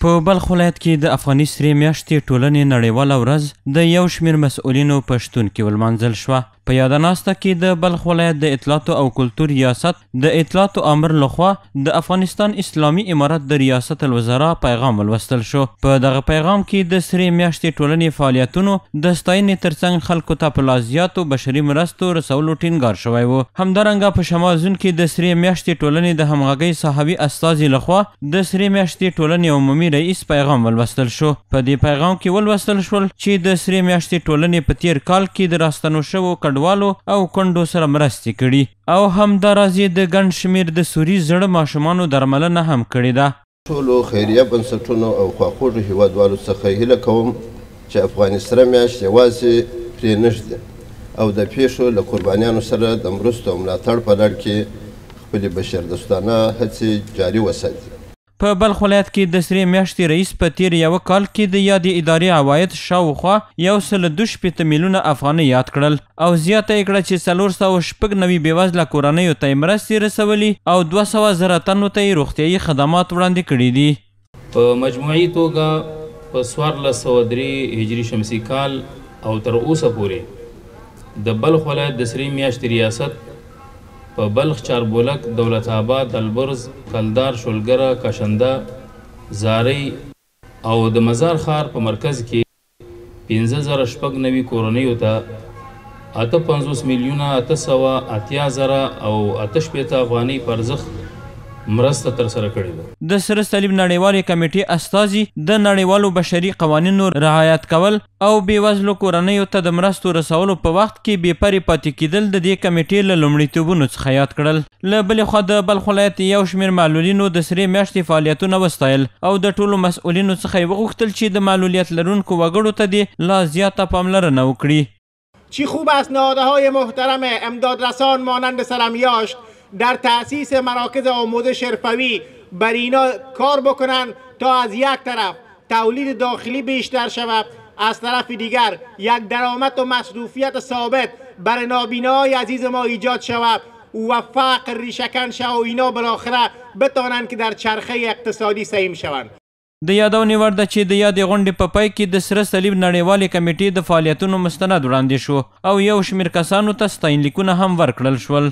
په بلخ ولایت کې د افغاني سرې میاشتې ټولنې نړیواله ورځ د یو شمېر مسؤلینو په شتون کې ولمانځل شوه. په یاده ناسته کې د بلخ ولایت د اطلاعاتو او کلتور ریاست د اطلاعاتو امر لخوا د افغانستان اسلامي امارت د ریاست الوزرا پیغام ولوستل شو. په دغه پیغام کې د سرې میاشتې ټولنې فعالیتونو د ستاینې ترڅنګ خلکو ته په لا زیاتو بشري مرستو رسولو ټینګار شوی و. همدارنګه په شمال زون کې د سرې میاشتې ټولنې د همغږۍ صحابي استازي لخوا د سرې میاشتې ټولنې عمومي رئیس پیغام ولوستل شو. په دې پیغام کې ولوستل شول چې د سرې میاشتې ټولنې په تیر کال کې د راستنو شوو کډوالو او کونډو سره مرستې کړي او همداراز د ګڼ شمېر د سوري زړه ماشومانو درملنه هم کړې ده. ټولو خیریه بنسټونو او خواخوږو هیوادوالو څخه هیله کوم چې افغاني سره میاشت یوازې پرې نږدې او د پیښو له قربانیانو سره د مرستو او ملاتړ په لړ کې خپلې بشردوستانه هڅې جاري وساتي. په بلخ ولایت کې د سرې میاشتې رئیس په تیر یوه کال کې د یادې ادارې عواید شاوخوا 162 میلیونه افغانۍ یاد کړل او زیاته یې کړه چې 496 بېوزله کورنیو ته یې مرستې رسولي او 200,000 تنو ته یې روغتیایي خدمات وړاندې کړي دي. په مجموعي توګه په 1403 هجري شمسي کال او تر اوسه پورې د بلخ ولایت د سرې میاشتې ریاست په بلخ، چاربولک، دولت آباد، البرز، کلدار، شولګره، کشنده، زارۍ او د مزار ښار په مرکز کې 15,096 کورنیو ته 58 میلیونه 880,000 او 88 افغانۍ په ارزښت مرسته ترسره کړې ده. د سره صلیب نړیوالې کمیټې استازي د نړیوالو بشري قوانینو رعایت کول او بېوزلو کورنیو ته د مرستو رسولو په وخت کې بې پرې پاتې کېدل د دې کمیټې له لومړیتوبونو څخه یاد کړل. له بلې خوا د بلخ ولایت یو شمېر معلولینو د سرې میاشتې فعالیتونه وستایل او د ټولو مسؤلینو څخه یې وغوښتل چې د معلولیت لرونکو وګړو ته دې لا زیاته پاملرنه وکړي. چی خوب است نهادهای محترم امدادرسان مانند سرمیاشت در تأسیس مراکز آموزش حرفوی بر اینا کار بکنن تا از یک طرف تولید داخلی بیشتر شود، از طرف دیگر یک درآمد و مصروفیت ثابت بر نابینای عزیز ما ایجاد شود و فقر ریشه‌کن شود و اینا بالاخره بتوانند که در چرخه اقتصادی سهیم شوند. د یادونې وړ ده چې د یادې غونډې په پای کې د سره صلیب نړیوالې کمیټې د فعالیتونو مستند وړاندې شو او یو شمېر کسانو ته ستاینلیکونه هم ورکړل شول.